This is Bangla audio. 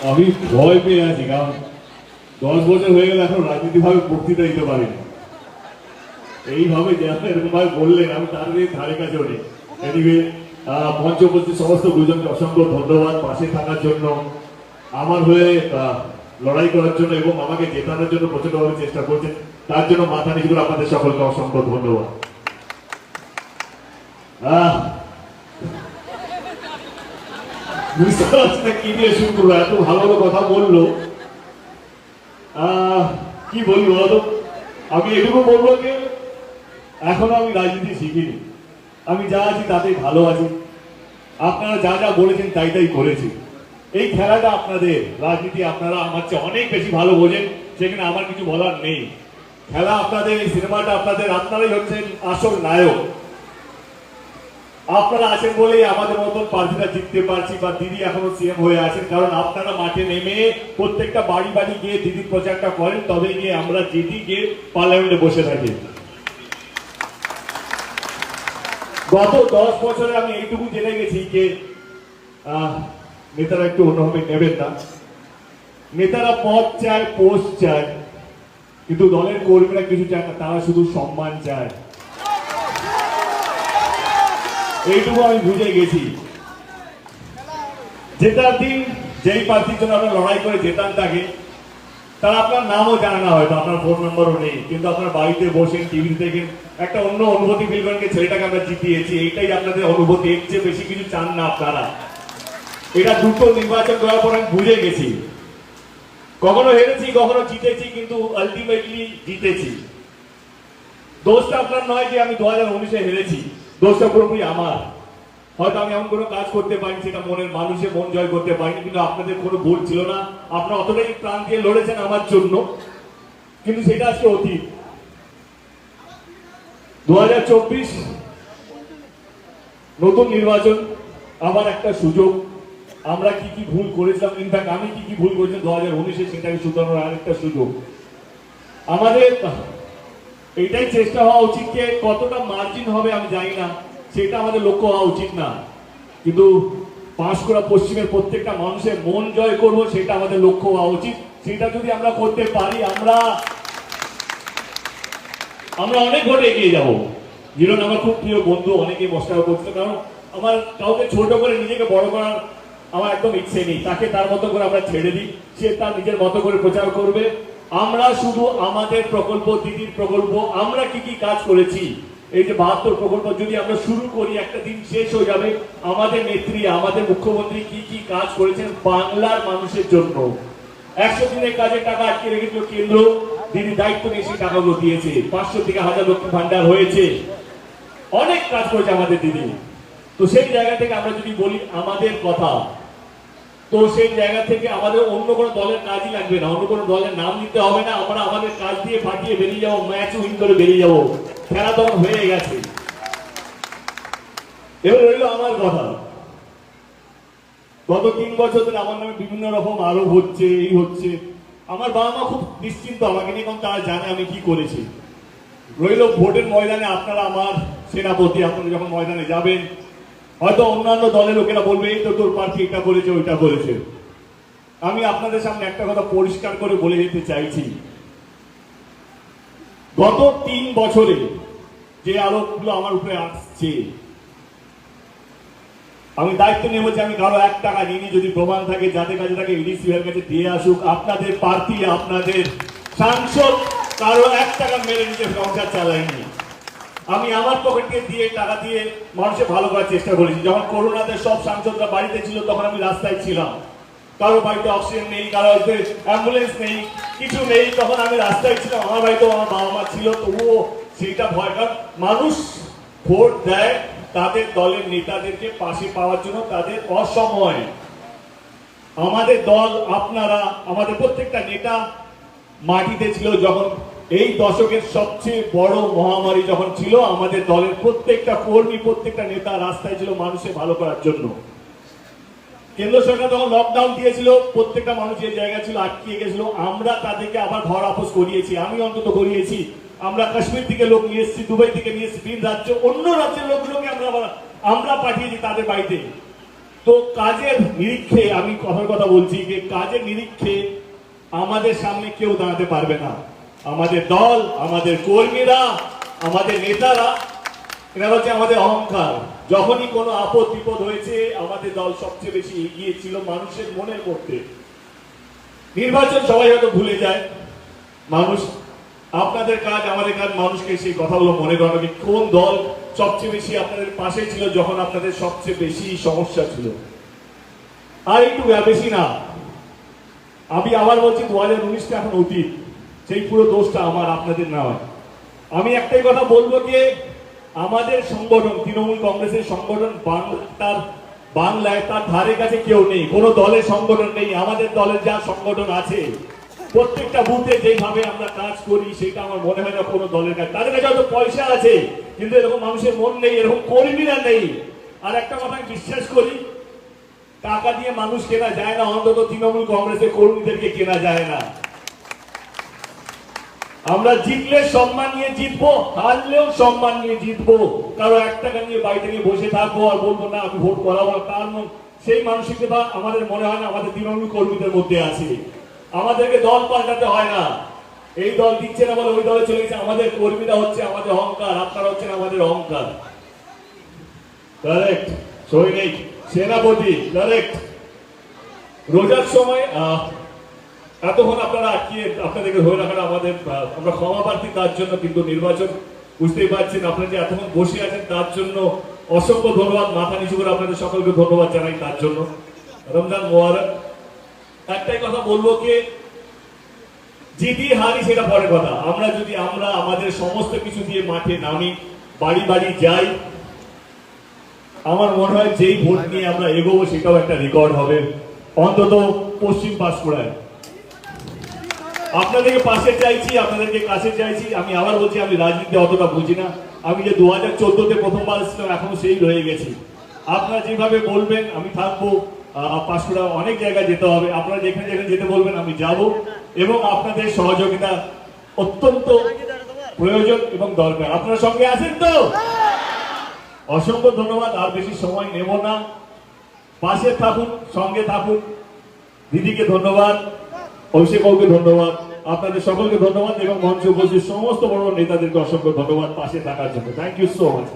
আমি ভয় পেয়ে আছি, কারণ 10 বছর হয়ে গেল এখন রাজনীতি ভাবে বক্তৃতা দিতে পারিনি। এইভাবে এরকম ভাবে বললেন, আমি তার ধারে কাছেও নেই। এদিকে মঞ্চ উপস্থিত সমস্ত গুরুজনকে অসংখ্য ধন্যবাদ পাশে থাকার জন্য, আমার হয়ে লড়াই করার জন্য এবং আমাকে জেতানোর জন্য প্রচন্ডভাবে চেষ্টা করছেন, তার জন্য মাথা নিচু করে আপনাদের সকলকে অসংখ্য ধন্যবাদ। বুঝতে পারছি না কি দিয়ে শুরু করবো, এত ভালো ভালো কথা বললো। কি বলি বলতো, আমি এটুকু বলবো যে এখনো আমি রাজনীতি শিখিনি, আমি যা আছি তাতেই ভালো আছি। আপনারা যা যা বলেছেন তাই তাই করেছি। এই খেলাটা আপনাদের, রাজনীতি আপনারা আমার চেয়ে অনেক বেশি ভালো বোঝেন, সেখানে আমার কিছু বলার নেই। খেলা আপনাদের, এই সিনেমাটা আপনাদের, আপনারাই হচ্ছেন আসল নায়ক। আপনারা আছেন বলেই আমাদের মতন প্রার্থীরা জিততে পারছি বা দিদি এখনো সিএম হয়ে আছেন, কারণ আপনারা মাঠে নেমে প্রত্যেকটা বাড়ি বাড়ি গিয়ে দিদির প্রচারটা করেন, তবে গিয়ে আমরা জিতি গিয়ে পার্লামেন্টে বসে থাকি। গত 10 বছরে আমি এইটুকু জেনে গেছি যে নেতারা একটু অন্যভাবে নেবেন না, নেতারা পদ চায়, পোস্ট চায়, কিন্তু দলের কর্মীরা কিছু চায় না, তারা শুধু সম্মান চায়। এইটুকু আমি বুঝে গেছি। জেতার দিন যেই প্রার্থীর জন্য আমরা লড়াই করে জেতান তাকে, তারা আপনার নামও জানে না, হয়তো আপনার ফোন নম্বরও নেই, কিন্তু আপনার বাড়িতে বসেন, টিভি দেখেন, একটা অন্য অনুভূতি ফিল করেন, ছেলেটাকে আমরা জিতিয়েছি, এইটাই আপনাদের অনুভূতি। এর চেয়ে বেশি কিছু চান না আপনারা। এটা দুটো নির্বাচন করার পর আমি বুঝে গেছি, কখনো হেরেছি কখনো জিতেছি, কিন্তু আলটিমেটলি জিতেছি। দোষটা আপনার নয় যে আমি 2019-এ হেরেছি, দোষটা পুরোপুরি আমার। হয়তো আমি এমন কোনো কাজ করতে পারিনি, সেটা মনের মানুষের মন জয় করতে পারিনি, কিন্তু আপনাদের কোনো ভুল ছিল না। আপনারা অতটাই প্রাণ দিয়ে লড়েছেন আমার জন্য, কিন্তু সেটা আজকে অতীত। 2024 নতুন নির্বাচন, আবার একটা সুযোগ। আমরা কি কি ভুল করেছিলাম, ইনফ্যাক্ট আমি কি কি ভুল করেছিলাম 2019-এ, সেটাকে শুধরানোর আরেকটা সুযোগ। আমাদের এইটাই চেষ্টা হওয়া উচিত যে কতটা মার্জিন হবে আমি জানি না, সেটা আমাদের লক্ষ্য হওয়া উচিত না, কিন্তু পাঁশকুড়া পশ্চিমের প্রত্যেকটা মানুষের মন জয় করব, সেটা আমাদের লক্ষ্য হওয়া উচিত। সেটা যদি আমরা করতে পারি, আমরা অনেক ভোটে এগিয়ে যাবো। জিরন আমার খুব প্রিয় বন্ধু, অনেকে মস্কার করছিল, কারণ আমার কাউকে ছোট করে নিজেকে বড় করার আমার একদম ইচ্ছে নেই। তাকে তার মতো করে আমরা ছেড়ে দিই, সে তার নিজের মতো করে প্রচার করবে। আমরা শুধু আমাদের প্রকল্প, দিদির প্রকল্প, আমরা কি কি কাজ করেছি, এই যে 72 প্রকল্প যদি আমরা শুরু করি, একটা দিন শেষ হয়ে যাবে। আমাদের নেত্রী, আমাদের মুখ্যমন্ত্রী কি কি কাজ করেছেন বাংলার মানুষের জন্য। 100 দিনের কাজের টাকা আটকে রেখেছিল কেন্দ্র, দিদি দায়িত্ব নিয়ে সেই টাকাগুলো দিয়েছে। 500 থেকে 1000 লক্ষ্মী ভান্ডার হয়েছে, অনেক কাজ করেছে আমাদের দিদি। তো সেই জায়গা থেকে আমরা যদি বলি আমাদের কথা, তো সেই জায়গা থেকে আমাদের অন্য কোনো দলের কাজই লাগবে না, অন্য কোনো দলের নাম নিতে হবে না। আমরা আমাদের কাজ দিয়ে ফাটিয়ে বেরিয়ে যাবো, ম্যাচ উইন করে বেরিয়ে যাবো। খেলা তখন হয়ে গেছে। এবার রইল আমার কথা। গত 3 বছর ধরে আমার নামে বিভিন্ন রকম আরোপ হচ্ছে, এই হচ্ছে। আমার বাবা মা খুব নিশ্চিন্ত আমাকে নিয়ে, কারণ তারা জানে আমি কি করেছি। রইল ভোটের ময়দানে আপনারা আমার সেনাপতি, আপনারা যখন ময়দানে যাবেন, হয়তো অন্যান্য দলের লোকেরা বলবে এই তো তোর প্রার্থী এটা করেছে ওইটা করেছে। আমি আপনাদের সামনে একটা কথা পরিষ্কার করে বলে যেতে চাইছি, গত 3 বছরে যে আরোপগুলো আমার উপরে আসছে, আমি দায়িত্ব নেবো যে আমি কারো 1 টাকা নিইনি। যদি প্রমাণ থাকে, যাদের কাছে থাকে ইডিসি এর কাছে দিয়ে আসুক। আপনাদের প্রার্থী, আপনাদের সাংসদ কারো 1 টাকা মেরে নিজের সংসার চালায়নি। আমি আমার পকেটকে দিয়ে টাকা দিয়ে মানুষের ভালো করার চেষ্টা করেছি। যখন করোনাতে সব সাংসদরা বাড়িতে ছিল, তখন আমি রাস্তায় ছিলাম। কারো বাড়িতে অক্সিজেন নেই, কারো বাড়িতে অ্যাম্বুলেন্স নেই, কিছু নেই, তখন আমি রাস্তায় ছিলাম। আমার বাড়িতেও আমার বাবা মা ছিল, তবুও সেইটা ভয়। কারণ মানুষ ভোট দেয় তাদের দলের নেতাদেরকে পাশে পাওয়ার জন্য, তাদের অসময়। আমাদের দল, আপনারা, আমাদের প্রত্যেকটা নেতা মাটিতে ছিল যখন এই দশকের সবচেয়ে বড় মহামারী যখন ছিল, আমাদের দলের প্রত্যেকটা কর্মী, প্রত্যেকটা নেতা রাস্তায় ছিল মানুষের ভালো করার জন্য। কেন্দ্র সরকার যখন লকডাউন দিয়েছিল, প্রত্যেকটা মানুষের জায়গা ছিল আটকে গেছিল, আমরা তাদেরকে আবার ঘর আপোষ করিয়েছি। আমি অন্তত করিয়েছি। আমরা কাশ্মীর থেকে লোক নিয়ে এসেছি, দুবাই থেকে নিয়ে এসেছি, ভিন রাজ্য, অন্য রাজ্যের লোকগুলোকে আমরা পাঠিয়েছি তাদের বাড়িতে। তো কাজের নিরীক্ষে আমি কথার কথা বলছি যে কাজের নিরীক্ষে আমাদের সামনে কেউ দাঁড়াতে পারবে না। আমাদের দল, আমাদের কর্মীরা, আমাদের নেতারা, এরা হচ্ছে আমাদের অহংকার। যখনই কোনো আপদ বিপদ হয়েছে আমাদের দল সবচেয়ে বেশি এগিয়ে ছিল মানুষের মনের মধ্যে। নির্বাচন সবাই হয়তো ভুলে যায়, মানুষ, আপনাদের কাজ আমাদের কাজ মানুষকে সেই কথাগুলো মনে করানো যে কোন দল সবচেয়ে বেশি আপনাদের পাশে ছিল যখন আপনাদের সবচেয়ে বেশি সমস্যা ছিল। আর একটু বেশি না, আমি আবার বলছি 2019টা এখন অতীত, সেই পুরো দোষটা আমার, আপনাদের নয়। আমি একটাই কথা বলবো যে আমাদের সংগঠন তৃণমূল কংগ্রেসের সংগঠন বাংলায় তার ধারে কাছে কেউ নেই, কোনো দলের সংগঠন নেই। আমাদের দলের যা সংগঠন আছে প্রত্যেকটা বুথে যেভাবে আমরা কাজ করি সেটা আমার মনে হয় না কোনো দলের কাছে। তাদের কাছে হয়তো পয়সা আছে কিন্তু এরকম মানুষের মন নেই, এরকম কর্মীরা নেই। আর একটা কথা আমি বিশ্বাস করি, টাকা দিয়ে মানুষ কেনা যায় না, অন্তত তৃণমূল কংগ্রেসের কর্মীদেরকে কেনা যায় না। আমরা জিতলে সম্মান নিয়ে জিতবো, হারলেও সম্মান নিয়ে জিতবো। কারো 1 টাকা নিয়ে বাড়িতে নিয়ে বসে থাকবো আর বলবো না আমি ভোট করাবো না, তার সেই মানসিকতা আমাদের মনে হয় না আমাদের তৃণমূল কর্মীদের মধ্যে আছে। আমাদেরকে দল পাল্টাতে হয় না, এই দল দিচ্ছে না বলে ওই দলে চলে গেছে। আমাদের কর্মীরা হচ্ছে আমাদের অহংকার, আপনারা হচ্ছেন আমাদের অহংকার। কারেক্ট সৈনিক, সেনাপতি, কারেক্ট। রোজার সময় এতক্ষণ আপনারা আটকিয়ে আপনাদেরকে ধরে রাখাটা আমাদের, আমরা ক্ষমা প্রার্থী তার জন্য। কিন্তু নির্বাচন বুঝতেই পারছেন, আপনারা যে এতক্ষণ বসে আছেন তার জন্য অসংখ্য ধন্যবাদ। মাথা নিচু করে আপনাদের সকলকে ধন্যবাদ জানাই তার জন্য। রমজান মোবারক। একটাই কথা বলবো কি, জিতি হারি সেটা পরের কথা। আমরা আমাদের সমস্ত কিছু দিয়ে মাঠে নামি, বাড়ি বাড়ি যাই, আমার মনে হয় যেই ভোট নিয়ে আমরা এগোবো সেটাও একটা রেকর্ড হবে, অন্তত পশ্চিম পাঁশকুড়ায়। আপনাদেরকে পাশে চাইছি, আপনাদেরকে কাছে চাইছি। আমি আবার বলছি, আমি রাজনীতি অতটা বুঝি না। আমি যে 2014-তে প্রথমবার ছিলাম এখনো সেই রয়ে গেছি। আপনারা যেভাবে বলবেন আমি থাকবো। পাঁশকুড়া অনেক জায়গায় যেতে হবে, আপনারা যেখানে যেখানে যেতে বলবেন আমি যাব, এবং আপনাদের সহযোগিতা অত্যন্ত প্রয়োজন এবং দরকার। আপনারা সঙ্গে আছেন তো? অসংখ্য ধন্যবাদ। আর বেশি সময় নেব না, পাশে থাকুন, সঙ্গে থাকুন। দিদিকে ধন্যবাদ, অভিষেক বাবুকে ধন্যবাদ, আপনাদের সকলকে ধন্যবাদ এবং মঞ্চে উপস্থিত সমস্ত বড় নেতাদেরকে অসংখ্য ধন্যবাদ পাশে থাকার জন্য। Thank you so much.